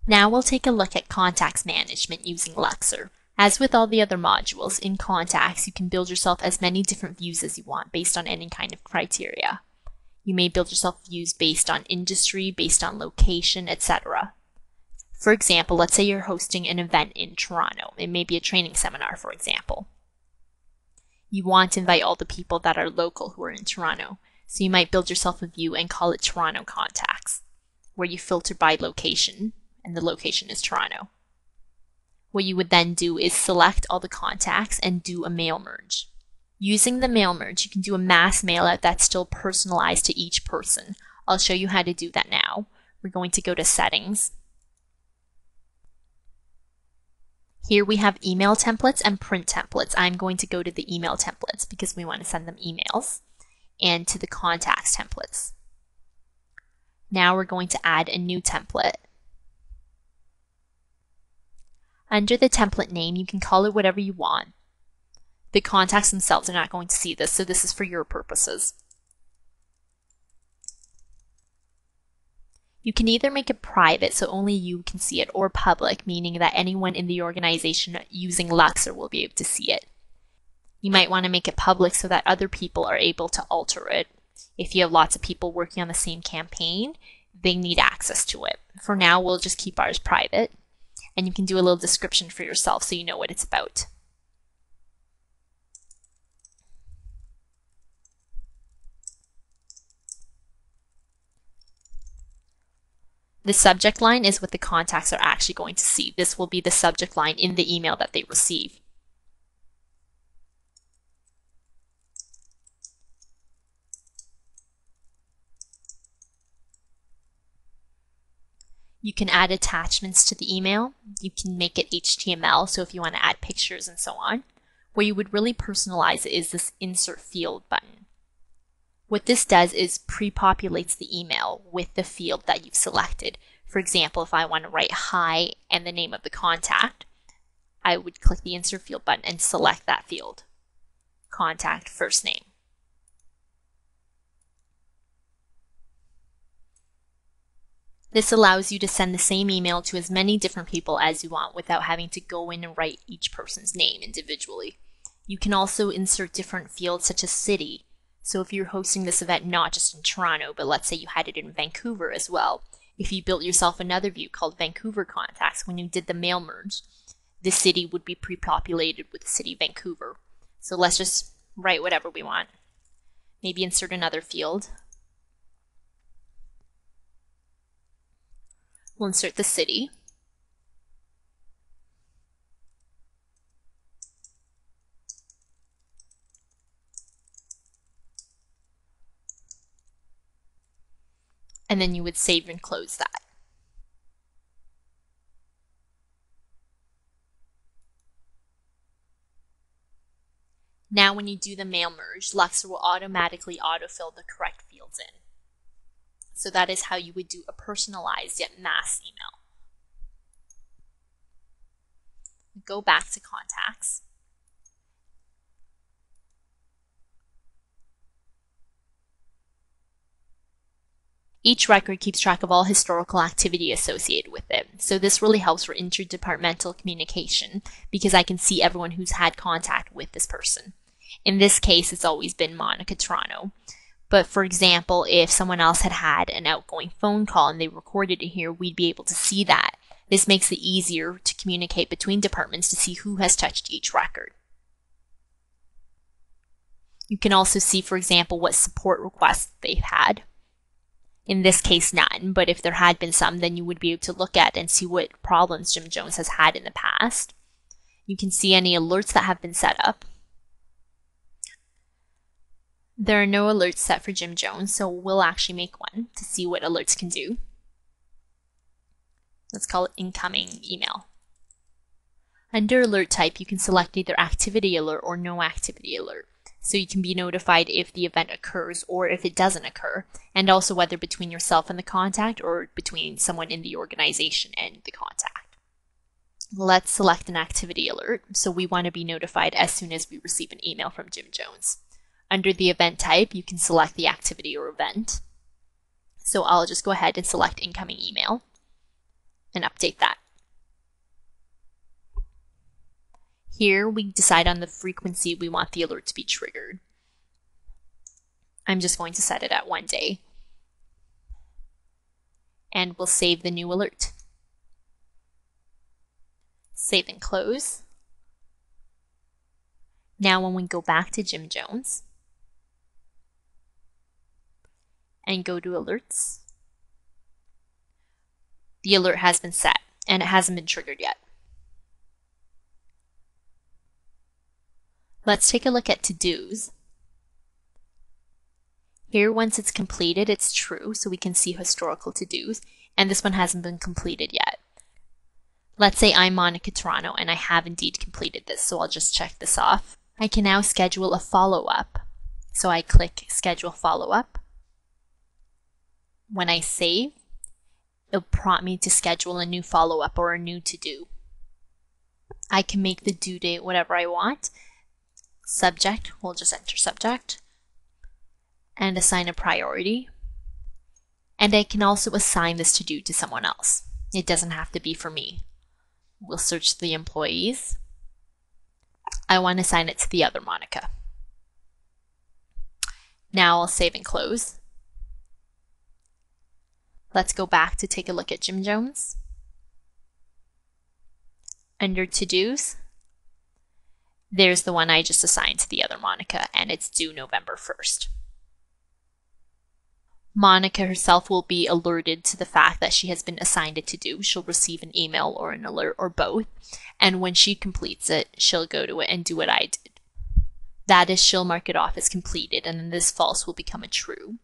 Now we'll take a look at contacts management using Luxor. As with all the other modules, in contacts you can build yourself as many different views as you want based on any kind of criteria. You may build yourself views based on industry, based on location, etc. For example, let's say you're hosting an event in Toronto. It may be a training seminar, for example. You want to invite all the people that are local who are in Toronto. So you might build yourself a view and call it Toronto Contacts, where you filter by location, and the location is Toronto. What you would then do is select all the contacts and do a mail merge. Using the mail merge, you can do a mass mail out that's still personalized to each person. I'll show you how to do that now. We're going to go to Settings. Here we have email templates and print templates. I'm going to go to the email templates because we want to send them emails, and to the contacts templates. Now we're going to add a new template. Under the template name, you can call it whatever you want. The contacts themselves are not going to see this, so this is for your purposes. You can either make it private, so only you can see it, or public, meaning that anyone in the organization using Luxor will be able to see it. You might want to make it public so that other people are able to alter it. If you have lots of people working on the same campaign, they need access to it. For now, we'll just keep ours private, and you can do a little description for yourself so you know what it's about. The subject line is what the contacts are actually going to see. This will be the subject line in the email that they receive. You can add attachments to the email. You can make it HTML, so if you want to add pictures and so on. Where you would really personalize it is this insert field button. What this does is pre-populates the email with the field that you've selected. For example, if I want to write hi and the name of the contact, I would click the insert field button and select that field. Contact, first name. This allows you to send the same email to as many different people as you want without having to go in and write each person's name individually. You can also insert different fields such as city. So if you're hosting this event not just in Toronto, but let's say you had it in Vancouver as well, if you built yourself another view called Vancouver Contacts, when you did the mail merge, the city would be pre-populated with the city Vancouver. So let's just write whatever we want. Maybe insert another field. We'll insert the city. And then you would save and close that. Now when you do the mail merge, Luxor will automatically autofill the correct fields in. So that is how you would do a personalized yet mass email. Go back to contacts. Each record keeps track of all historical activity associated with it. So this really helps for interdepartmental communication because I can see everyone who's had contact with this person. In this case, it's always been Monica Toronto. But for example, if someone else had had an outgoing phone call and they recorded it here, we'd be able to see that. This makes it easier to communicate between departments to see who has touched each record. You can also see, for example, what support requests they've had. In this case, none, but if there had been some, then you would be able to look at and see what problems Jim Jones has had in the past. You can see any alerts that have been set up. There are no alerts set for Jim Jones, so we'll actually make one to see what alerts can do. Let's call it incoming email. Under alert type, you can select either activity alert or no activity alert. So you can be notified if the event occurs or if it doesn't occur, and also whether between yourself and the contact or between someone in the organization and the contact. Let's select an activity alert. So we want to be notified as soon as we receive an email from Jim Jones. Under the event type, you can select the activity or event. So I'll just go ahead and select incoming email. and update that. Here we decide on the frequency we want the alert to be triggered. I'm just going to set it at 1 day. And we'll save the new alert. Save and close. Now when we go back to Jim Jones and go to alerts, the alert has been set and it hasn't been triggered yet. Let's take a look at to-dos. Here, once it's completed, it's true, so we can see historical to-dos, and this one hasn't been completed yet. Let's say I'm Monica Toronto and I have indeed completed this, so I'll just check this off. I can now schedule a follow-up. So I click Schedule Follow-up. When I save, it'll prompt me to schedule a new follow-up or a new to-do. I can make the due date whatever I want. Subject, we'll just enter subject. And assign a priority. And I can also assign this to-do to someone else. It doesn't have to be for me. We'll search the employees. I want to assign it to the other Monica. Now I'll save and close. Let's go back to take a look at Jim Jones. Under to-dos, there's the one I just assigned to the other Monica, and it's due November 1st. Monica herself will be alerted to the fact that she has been assigned a to-do. She'll receive an email or an alert or both. And when she completes it, she'll go to it and do what I did. That is, she'll mark it off as completed, and then this false will become a true.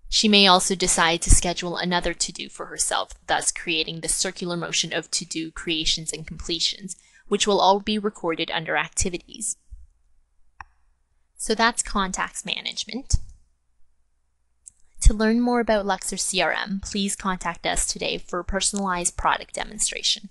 She may also decide to schedule another to-do for herself, thus creating the circular motion of to-do creations and completions, which will all be recorded under activities. So that's contacts management. To learn more about Luxor CRM, please contact us today for a personalized product demonstration.